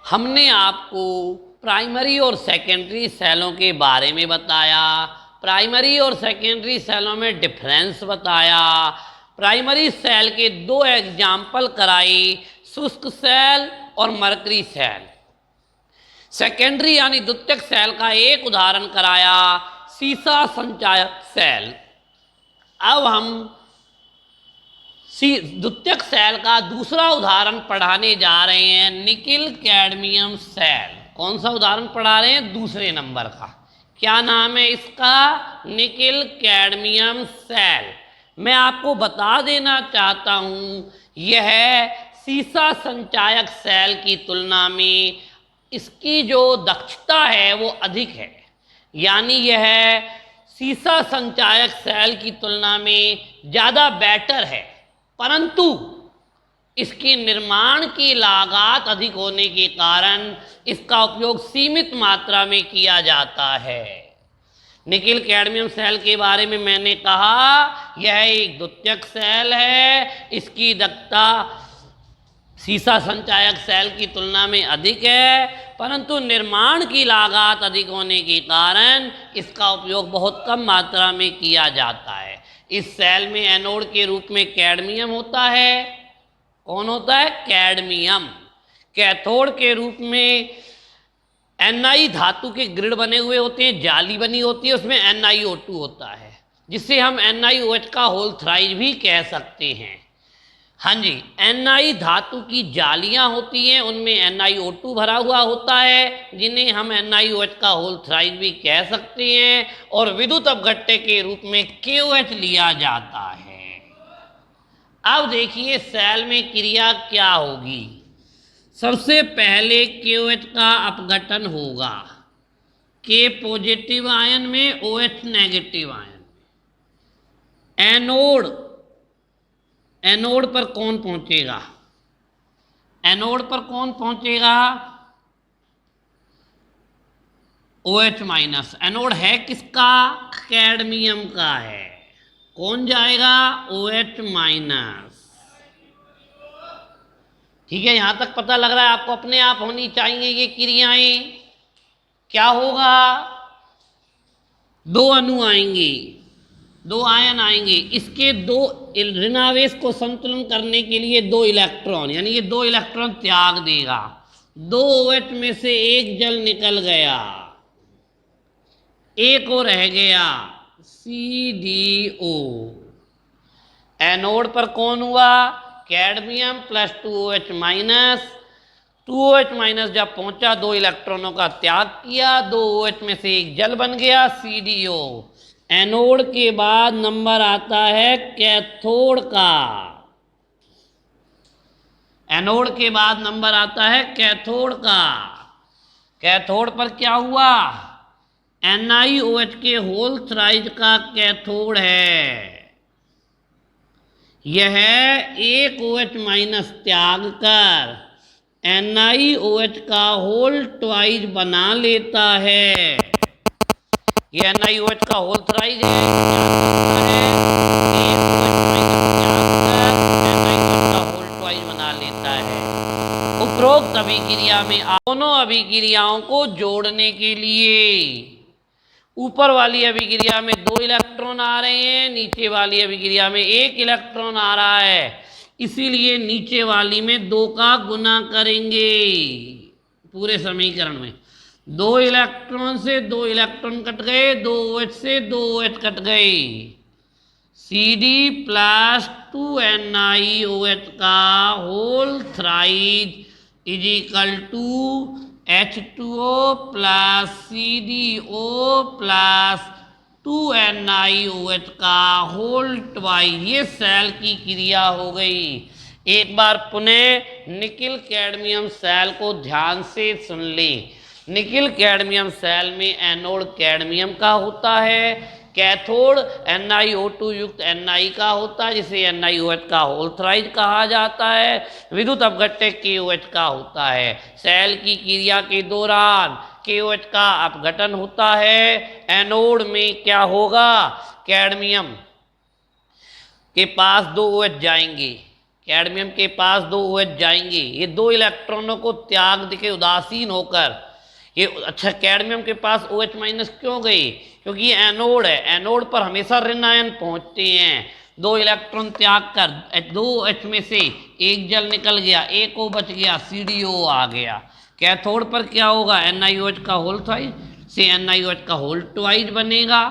हमने आपको प्राइमरी और सेकेंडरी सेलों के बारे में बताया। प्राइमरी और सेकेंडरी सेलों में डिफरेंस बताया। प्राइमरी सेल के दो एग्जाम्पल कराई, शुष्क सेल और मरकरी सेल। सेकेंडरी यानी द्वितीयक सेल का एक उदाहरण कराया, सीसा संचायक सेल। अब हम द्वितीयक सेल का दूसरा उदाहरण पढ़ाने जा रहे हैं, निकिल कैडमियम सेल। कौन सा उदाहरण पढ़ा रहे हैं? दूसरे नंबर का। क्या नाम है इसका? Nickel cadmium cell. मैं आपको बता देना चाहता हूं, यह सीसा संचायक सेल की तुलना में इसकी जो दक्षता है वो अधिक है। यानी यह सीसा संचायक सेल की तुलना में ज़्यादा बेटर है, परंतु इसके निर्माण की लागत अधिक होने के कारण इसका उपयोग सीमित मात्रा में किया जाता है। निकिल कैडमियम सेल के बारे में मैंने कहा, यह एक द्वितीयक सेल है, इसकी दक्षता सीसा संचायक सेल की तुलना में अधिक है, परंतु निर्माण की लागत अधिक होने के कारण इसका उपयोग बहुत कम मात्रा में किया जाता है। इस सेल में एनोड के रूप में कैडमियम होता है। कौन होता है? कैडमियम। कैथोड के रूप में Ni धातु के ग्रिड बने हुए होते हैं, जाली बनी होती है, उसमें NiO2 होता है, जिसे हम NiOH का होल थ्राइज भी कह सकते हैं। हाँ जी, Ni धातु की जालियां होती हैं, उनमें NiO2 भरा हुआ होता है, जिन्हें हम NiOH का होल थ्राइज भी कह सकते हैं, और विद्युत अपघट्य के रूप में KOH लिया जाता है। अब देखिए सेल में क्रिया क्या होगी। सबसे पहले KOH का अपघटन होगा, K पॉजिटिव आयन में, OH नेगेटिव आयन में। एनोड पर कौन पहुंचेगा? एनोड पर कौन पहुंचेगा? OH minus. एनोड है किसका? कैडमियम का है। कौन जाएगा? OH minus. ठीक है, यहां तक पता लग रहा है आपको अपने आप होनी चाहिए ये क्रियाएं। क्या होगा? दो अणु आएंगे, दो आयन आएंगे, इसके दो ऋणावेश को संतुलन करने के लिए दो इलेक्ट्रॉन, यानी ये दो इलेक्ट्रॉन त्याग देगा। दो OH में से एक जल निकल गया, एक और रह गया CDO। एनोड पर कौन हुआ? Cadmium plus 2OH minus. 2OH minus जब पहुंचा, दो इलेक्ट्रॉनों का त्याग किया, दो OH में से एक जल बन गया CDO। एनोड के बाद नंबर आता है कैथोड का। एनोड के बाद नंबर आता है कैथोड का। कैथोड पर क्या हुआ? NiOH के होल थ्राइज का कैथोड है। यह एक OH माइनस त्याग कर NiOH का होल ट्वाइज बना लेता है। ये NiOH का होल थ्राइज है, एक OH माइनस त्याग कर NiOH का होल ट्वाइज बना लेता है। उपरोक्त अभिक्रिया में दोनों अभिक्रियाओं को जोड़ने के लिए ऊपर वाली अभिक्रिया में दो इलेक्ट्रॉन आ रहे हैं, नीचे वाली अभिक्रिया में एक इलेक्ट्रॉन आ रहा है, इसीलिए नीचे वाली में दो का गुना करेंगे। पूरे समीकरण में दो इलेक्ट्रॉन से दो इलेक्ट्रॉन कट गए, दो OH से दो OH कट गए। CD प्लस 2NiOH का whole thrice is equal to H2O plus CDO plus 2NiOH का होल ट्वाइज। ये सेल की क्रिया हो गई। एक बार पुनः निकिल कैडमियम सेल को ध्यान से सुन ले। निकिल कैडमियम सेल में एनोड कैडमियम का होता है, कैथोड NiO2 युक्त Ni का होता है, जिसे NiOH का होल थ्राइज कहा जाता है। विद्युत अपघट्य KOH का होता है। सेल की क्रिया के दौरान KOH का अपघटन होता है। एनोड में क्या होगा? कैडमियम के पास दो OH जाएंगे, कैडमियम के पास 2 OH जाएंगे, ये 2 इलेक्ट्रॉनों को त्याग के उदासीन होकर ये, अच्छा कैडमियम के पास OH माइनस क्यों गई, क्योंकि ये एनोड है, एनोड पर हमेशा ऋण आयन पहुंचते हैं। 2 इलेक्ट्रॉन त्याग कर 2 OH में से एक जल निकल गया, एक O बच गया, CDO आ गया। कैथोड पर क्या होगा, NiOH का होल ट्वाइस से NiOH का होल ट्वाइस बनेगा,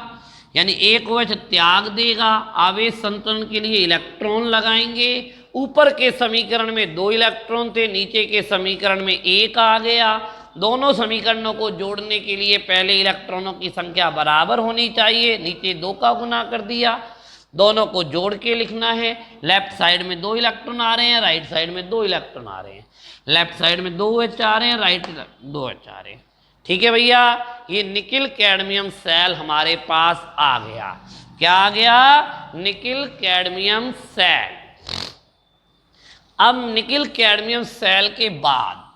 यानी एक OH त्याग देगा। आवेश संतुलन के लिए इलेक्ट्रॉन लगाएंगे, ऊपर के समीकरण में 2 इलेक्ट्रॉन थे, नीचे के समीकरण में 1 आ गया। दोनों समीकरणों को जोड़ने के लिए पहले इलेक्ट्रॉनों की संख्या बराबर होनी चाहिए, नीचे 2 का गुना कर दिया, दोनों को जोड़ के लिखना है। लेफ्ट साइड में 2 इलेक्ट्रॉन आ रहे हैं, राइट साइड में 2 इलेक्ट्रॉन आ रहे हैं, लेफ्ट साइड में 2 OH आ रहे हैं, राइट 2 OH आ रहे हैं। ठीक है भैया, ये निकिल कैडमियम सेल हमारे पास आ गया। क्या आ गया, निकिल कैडमियम सेल। अब निकिल कैडमियम सेल के बाद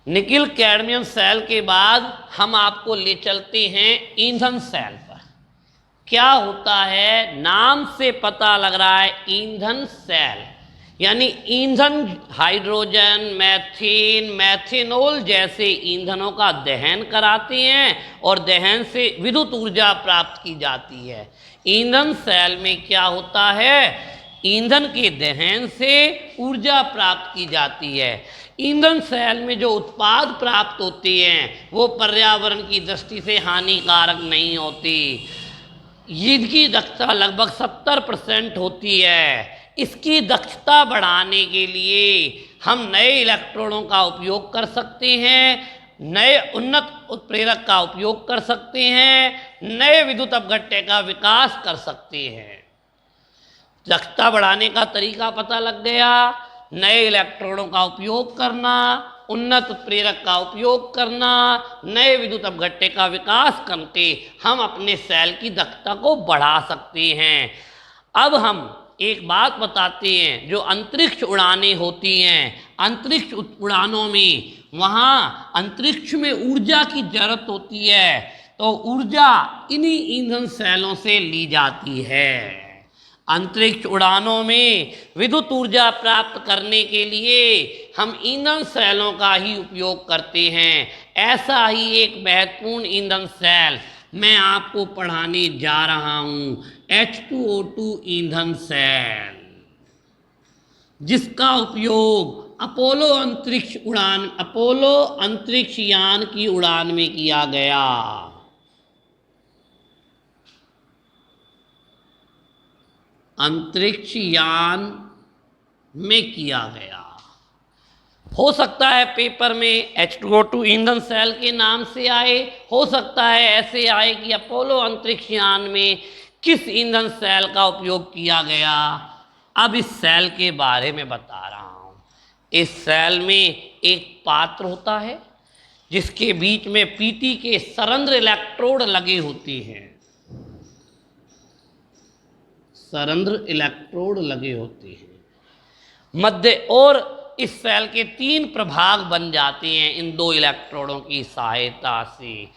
निकिल कैडमियम सेल के बाद हम आपको ले चलते हैं ईंधन सेल पर। क्या होता है, नाम से पता लग रहा है ईंधन सेल, यानी ईंधन हाइड्रोजन, मैथेन, मैथेनॉल जैसे ईंधनों का दहन कराते हैं और दहन से विद्युत ऊर्जा प्राप्त की जाती है। ईंधन सेल में क्या होता है, ईंधन के दहन से ऊर्जा प्राप्त की जाती है। ईंधन सेल में जो उत्पाद प्राप्त होते हैं वो पर्यावरण की दृष्टि से हानिकारक नहीं होती। इनकी दक्षता लगभग 70% होती है। इसकी दक्षता बढ़ाने के लिए हम नए इलेक्ट्रॉनों का उपयोग कर सकते हैं, नए उन्नत उत्प्रेरक का उपयोग कर सकते हैं, नए विद्युत अपघट्य का विकास कर सकते हैं। दक्षता बढ़ाने का तरीका पता लग गया, नए इलेक्ट्रॉनों का उपयोग करना, उन्नत उत्प्रेरक का उपयोग करना, नए विद्युत अपघट्य का विकास करके हम अपने सेल की दक्षता को बढ़ा सकते हैं। अब हम एक बात बताते हैं, जो अंतरिक्ष उड़ानें होती हैं, अंतरिक्ष उड़ानों में वहाँ अंतरिक्ष में ऊर्जा की जरूरत होती है, तो ऊर्जा इन्हीं ईंधन सेलों से ली जाती है। अंतरिक्ष उड़ानों में विद्युत ऊर्जा प्राप्त करने के लिए हम ईंधन सेलों का ही उपयोग करते हैं। ऐसा ही एक महत्वपूर्ण ईंधन सेल मैं आपको पढ़ाने जा रहा हूँ, H2O2 ईंधन सेल, जिसका उपयोग अपोलो अंतरिक्ष यान की उड़ान में किया गया। अंतरिक्ष यान में किया गया। हो सकता है पेपर में H2O2 ईंधन सेल के नाम से आए, हो सकता है ऐसे आए कि अपोलो अंतरिक्ष यान में किस ईंधन सेल का उपयोग किया गया। अब इस सेल के बारे में बता रहा हूँ। इस सेल में एक पात्र होता है जिसके बीच में पीटी के सरंध्र इलेक्ट्रोड लगे होते हैं, सरंध्र इलेक्ट्रोड लगे होते हैं मध्य, और इस सेल के 3 प्रभाग बन जाते हैं इन 2 इलेक्ट्रोडों की सहायता से।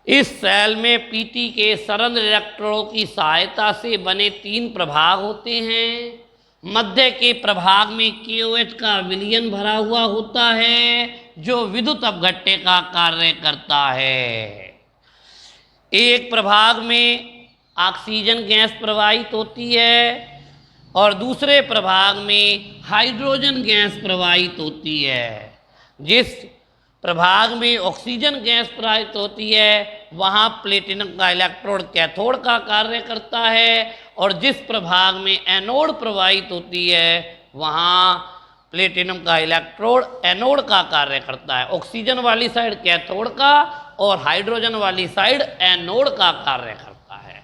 इस सेल में पीटी के सरंध्र इलेक्ट्रोडों की सहायता से बने 3 प्रभाग होते हैं। मध्य के प्रभाग में KOH का विलयन भरा हुआ होता है जो विद्युत अपघट्य का कार्य करता है। एक प्रभाग में ऑक्सीजन गैस प्रवाहित होती है और दूसरे प्रभाग में हाइड्रोजन गैस प्रवाहित होती है। जिस प्रभाग में ऑक्सीजन गैस प्रवाहित होती है वहाँ प्लेटिनम का इलेक्ट्रोड कैथोड का कार्य करता है, और जिस प्रभाग में एनोड प्रवाहित होती है वहाँ प्लेटिनम का इलेक्ट्रोड एनोड का कार्य करता है। ऑक्सीजन वाली साइड कैथोड का और हाइड्रोजन वाली साइड एनोड का कार्य करता है।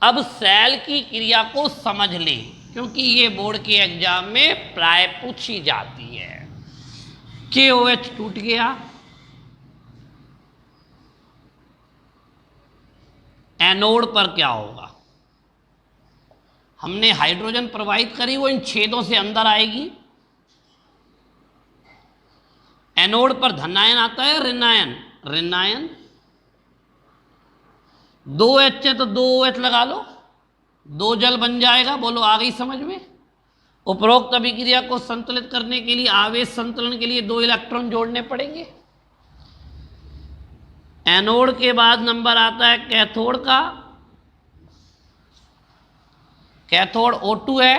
अब सेल की क्रिया को समझ लें, क्योंकि ये बोर्ड के एग्जाम में प्राय पूछी जाती है। KOH टूट गया, एनोड पर क्या होगा, हमने हाइड्रोजन प्रवाहित करी, वो इन छेदों से अंदर आएगी। एनोड पर धनायन आता है, ऋणायन, दो एच है तो दो OH लगा लो, दो जल बन जाएगा। बोलो आ गई समझ में? उपरोक्त अभिक्रिया को संतुलित करने के लिए, आवेश संतुलन के लिए दो इलेक्ट्रॉन जोड़ने पड़ेंगे। एनोड के बाद नंबर आता है कैथोड का। कैथोड O2 है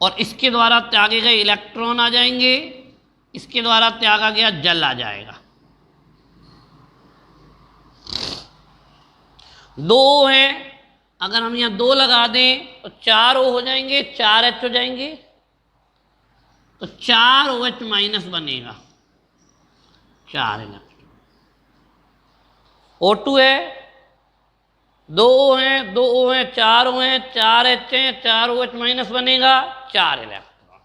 और इसके द्वारा त्यागे गए इलेक्ट्रॉन आ जाएंगे, इसके द्वारा त्यागा गया जल आ जाएगा। दो है, अगर हम यहां दो लगा दें तो चार O हो जाएंगे, चार H हो जाएंगे, तो चार OH माइनस बनेगा, चार इलेक्ट्रॉन। O2 है, दो O हैं, दो O हैं, चार O हैं, चार H हैं, चार OH माइनस बनेगा, चार इलेक्ट्रॉन।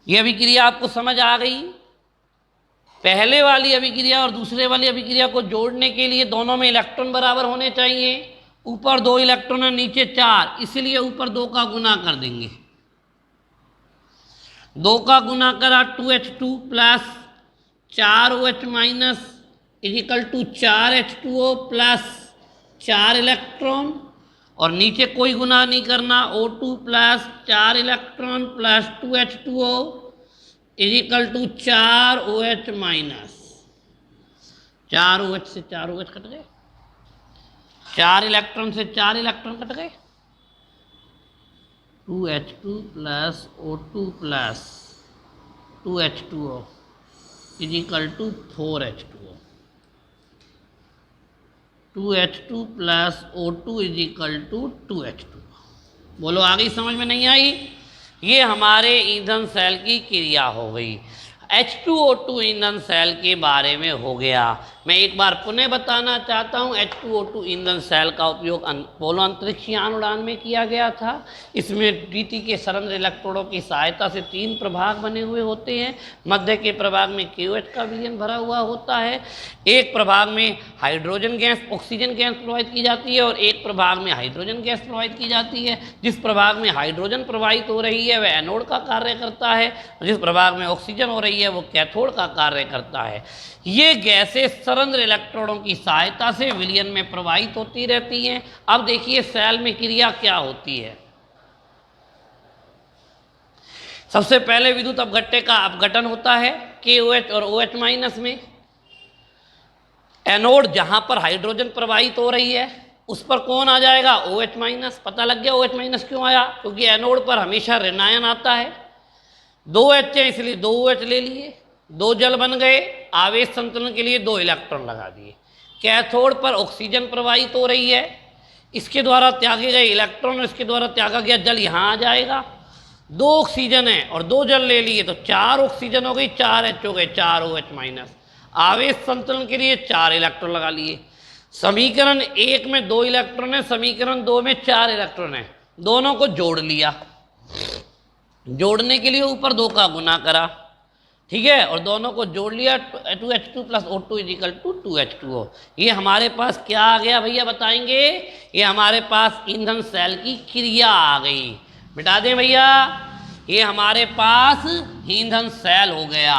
यह अभिक्रिया आपको समझ आ गई? पहले वाली अभिक्रिया और दूसरे वाली अभिक्रिया को जोड़ने के लिए दोनों में इलेक्ट्रॉन बराबर होने चाहिए। ऊपर दो इलेक्ट्रॉन है, नीचे चार, इसलिए ऊपर दो का गुना कर देंगे। दो का गुना करा 2H2 प्लस चार OH minus equal to 4H2O plus चार इलेक्ट्रॉन, और नीचे कोई गुना नहीं करना, O2 प्लस चार electron plus 2H2O equal to चार OH माइनस, चार OH से चार OH कट गए, चार इलेक्ट्रॉन से चार इलेक्ट्रॉन कट गए, 2H2 plus O2 plus 2H2O equal to 4H2O, 2H2 plus O2 equal to 2H2O। बोलो आ गई समझ में? नहीं आई? ये हमारे ईंधन सेल की क्रिया हो गई। H2O2 ईंधन सेल के बारे में हो गया। मैं एक बार पुनः बताना चाहता हूँ, H2O2 ईंधन सेल का उपयोग पोलो अंतरिक्ष यान उड़ान में किया गया था। इसमें DT के सरंध्र इलेक्ट्रोडों की सहायता से तीन प्रभाग बने हुए होते हैं। मध्य के प्रभाग में KOH का विलयन भरा हुआ होता है, एक प्रभाग में हाइड्रोजन गैस ऑक्सीजन गैस प्रवाहित की जाती है और एक प्रभाग में हाइड्रोजन गैस प्रवाहित की जाती है। जिस प्रभाग में हाइड्रोजन प्रवाहित हो रही है वह एनोड का कार्य करता है, जिस प्रभाग में ऑक्सीजन हो रही है वो कैथोड का कार्य करता है। ये गैसें सरंध्र इलेक्ट्रोडों की सहायता से विलयन में प्रवाहित होती रहती हैं। अब देखिए सेल में क्रिया क्या होती है। सबसे पहले विद्युत अपघट्य का अपघटन होता है KOH और OH माइनस में। एनोड जहां पर हाइड्रोजन प्रवाहित हो रही है उस पर कौन आ जाएगा? OH minus. पता लग गया OH माइनस क्यों आया? क्योंकि एनोड पर हमेशा ऋणायन आता है। दो H है इसलिए दो OH ले लिए, दो जल बन गए, आवेश संतुलन के लिए दो इलेक्ट्रॉन लगा दिए। कैथोड पर ऑक्सीजन प्रवाहित हो रही है, इसके द्वारा त्यागे गए इलेक्ट्रॉन, इसके द्वारा त्यागा गया जल यहाँ आ जाएगा। दो ऑक्सीजन है और दो जल ले लिए तो चार ऑक्सीजन हो गई, चार H हो गए, चार OH माइनस। आवेश संतुलन के लिए चार इलेक्ट्रॉन लगा लिए। समीकरण एक में दो इलेक्ट्रॉन है, समीकरण दो में चार इलेक्ट्रॉन है, दोनों को जोड़ लिया। जोड़ने के लिए ऊपर दो का गुना करा, ठीक है, और दोनों को जोड़ लिया। 2H2 plus O2 equal to 2H2O। ये हमारे पास क्या आ गया भैया बताएंगे? ये हमारे पास ईंधन सेल की क्रिया आ गई। मिटा दें भैया, ये हमारे पास ईंधन सेल हो गया।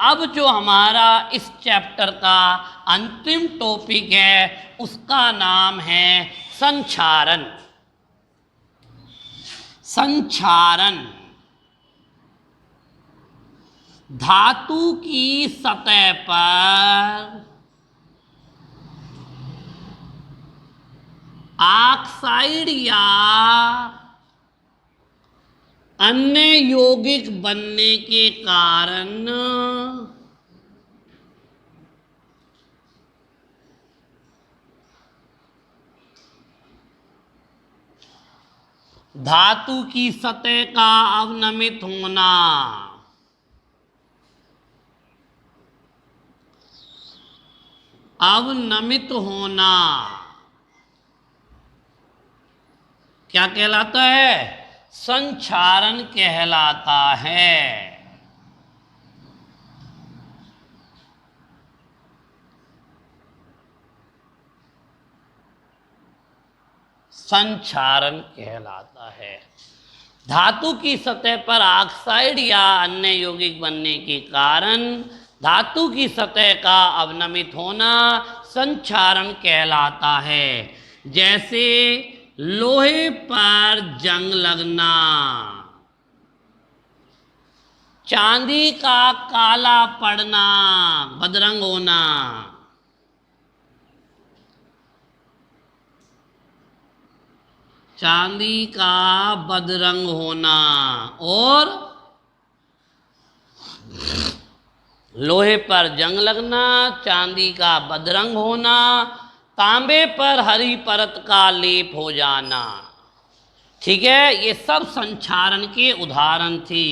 अब जो हमारा इस चैप्टर का अंतिम टॉपिक है उसका नाम है संक्षारण। संक्षारण धातु की सतह पर ऑक्साइड या अन्य यौगिक बनने के कारण धातु की सतह का अवनमित होना, अवनमित होना क्या कहलाता है? संक्षारण कहलाता है। संक्षारण कहलाता है। धातु की सतह पर ऑक्साइड या अन्य यौगिक बनने के कारण धातु की सतह का अवनमित होना संक्षारण कहलाता है। जैसे लोहे पर जंग लगना, चांदी का काला पड़ना, बदरंग होना, चांदी का बदरंग होना, और लोहे पर जंग लगना, चांदी का बदरंग होना, तांबे पर हरी परत का लेप हो जाना। ठीक है, ये सब संक्षारण के उदाहरण थी।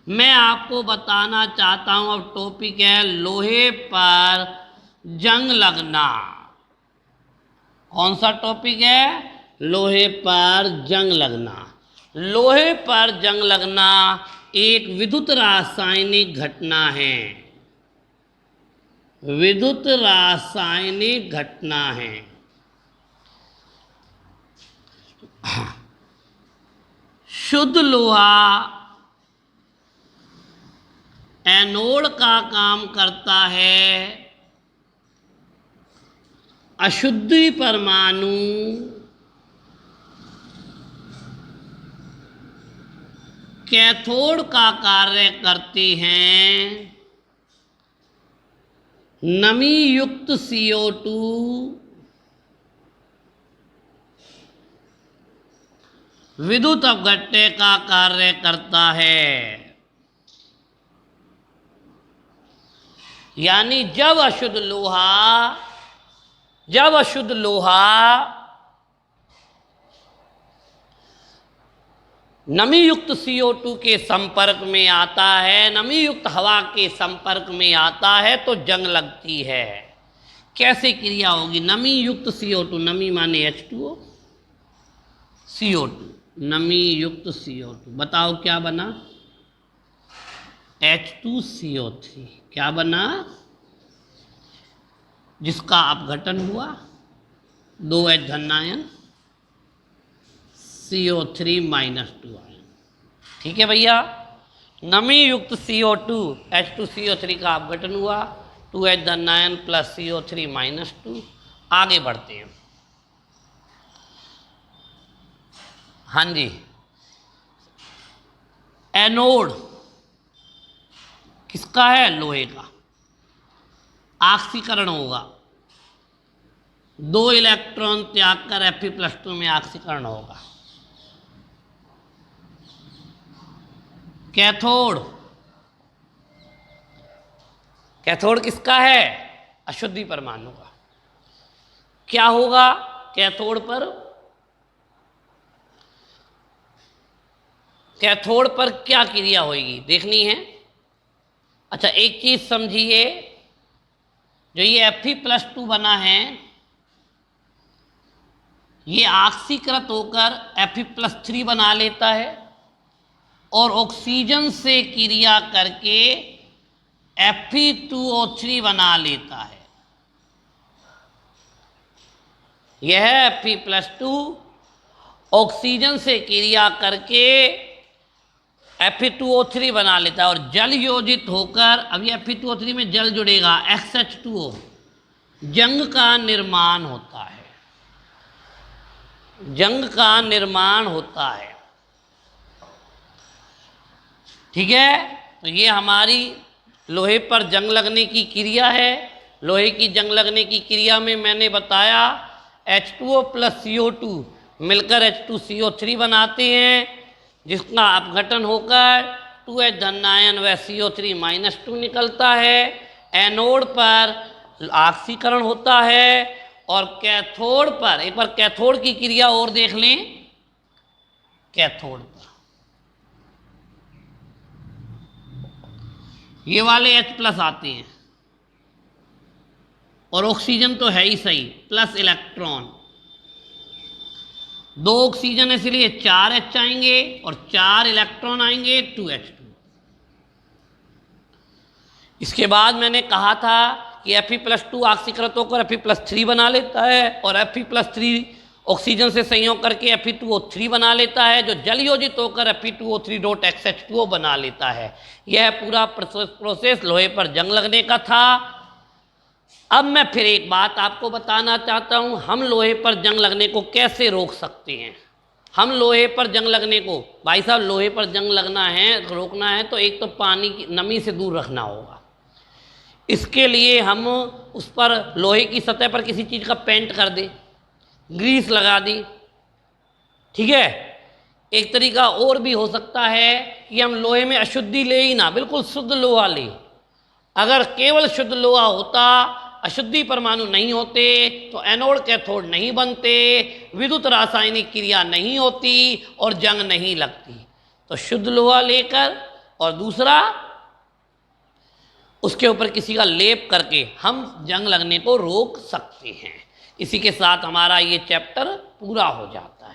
मैं आपको बताना चाहता हूं, अब टॉपिक है लोहे पर जंग लगना। कौन सा टॉपिक है? लोहे पर जंग लगना। लोहे पर जंग लगना एक विद्युत रासायनिक घटना है, विद्युत रासायनिक घटना है। शुद्ध लोहा एनोड का काम करता है, अशुद्धि परमाणु कैथोड का कार्य करते हैं। नमी युक्त CO2 विद्युत अपघट्य का कार्य करता है। यानी जब अशुद्ध लोहा नमी युक्त CO2 के संपर्क में आता है, नमी युक्त हवा के संपर्क में आता है तो जंग लगती है। कैसे क्रिया होगी? नमी युक्त CO2, नमी माने H2O, CO2, नमी युक्त CO2, बताओ क्या बना? H2CO3। क्या बना? जिसका अपघटन हुआ, 2 H धनायन, CO3 -2 आयन। ठीक है भैया, नमी युक्त CO2 H2CO3 का अपघटन हुआ, 2 H धनायन प्लस CO3 -2। आगे बढ़ते हैं। हाँ जी, एनोड किसका है? लोहे का। ऑक्सीकरण होगा, 2 इलेक्ट्रॉन त्याग कर Fe+2 में ऑक्सीकरण होगा। कैथोड, कैथोड किसका है? अशुद्धि परमाणु का। क्या होगा कैथोड पर? कैथोड पर क्या क्रिया होगी देखनी है। अच्छा, एक चीज समझिए, जो ये Fe+2 बना है, ये ऑक्सीकृत होकर Fe+3 बना लेता है और ऑक्सीजन से क्रिया करके Fe2O3 बना लेता है। यह Fe+2 ऑक्सीजन से क्रिया करके Fe2O3 बना लेता है और जल योजित होकर, अभी Fe2O3 में जल जुड़ेगा, XH2O, जंग का निर्माण होता है, जंग का निर्माण होता है। ठीक है, तो ये हमारी लोहे पर जंग लगने की क्रिया है। लोहे की जंग लगने की क्रिया में मैंने बताया H2O + CO2 मिलकर H2CO3 बनाते हैं, जिसका अपघटन होकर 2 H धनायन व CO3 -2 निकलता है। एनोड पर ऑक्सीकरण होता है और कैथोड पर, एक बार कैथोड की क्रिया और देख लें। कैथोड पर ये वाले H+ आते हैं और ऑक्सीजन तो है ही सही, प्लस इलेक्ट्रॉन, 2 ऑक्सीजन है इसलिए 4 H आएंगे और 4 इलेक्ट्रॉन आएंगे, 2 H2। इसके बाद मैंने कहा था कि Fe+2 ऑक्सीकृत होकर Fe+3 बना लेता है और Fe+3 ऑक्सीजन से संयोग करके Fe2O3 बना लेता है, जो जल योजित होकर Fe2O3.XH2O बना लेता है। यह पूरा प्रोसेस लोहे पर जंग लगने का था। अब मैं फिर एक बात आपको बताना चाहता हूं, हम लोहे पर जंग लगने को कैसे रोक सकते हैं। हम लोहे पर जंग लगने को, भाई साहब लोहे पर जंग लगना है, रोकना है तो एक तो पानी की नमी से दूर रखना होगा। इसके लिए हम उस पर लोहे की सतह पर किसी चीज़ का पेंट कर दें, ग्रीस लगा दी, ठीक है। एक तरीका और भी हो सकता है कि हम लोहे में अशुद्धि ले ही ना, बिल्कुल शुद्ध लोहा ले। अगर केवल शुद्ध लोहा होता, अशुद्धि परमाणु नहीं होते, तो एनोड कैथोड नहीं बनते, विद्युत रासायनिक क्रिया नहीं होती और जंग नहीं लगती। तो शुद्ध लोहा लेकर और दूसरा उसके ऊपर किसी का लेप करके हम जंग लगने को रोक सकते हैं। इसी के साथ हमारा ये चैप्टर पूरा हो जाता है।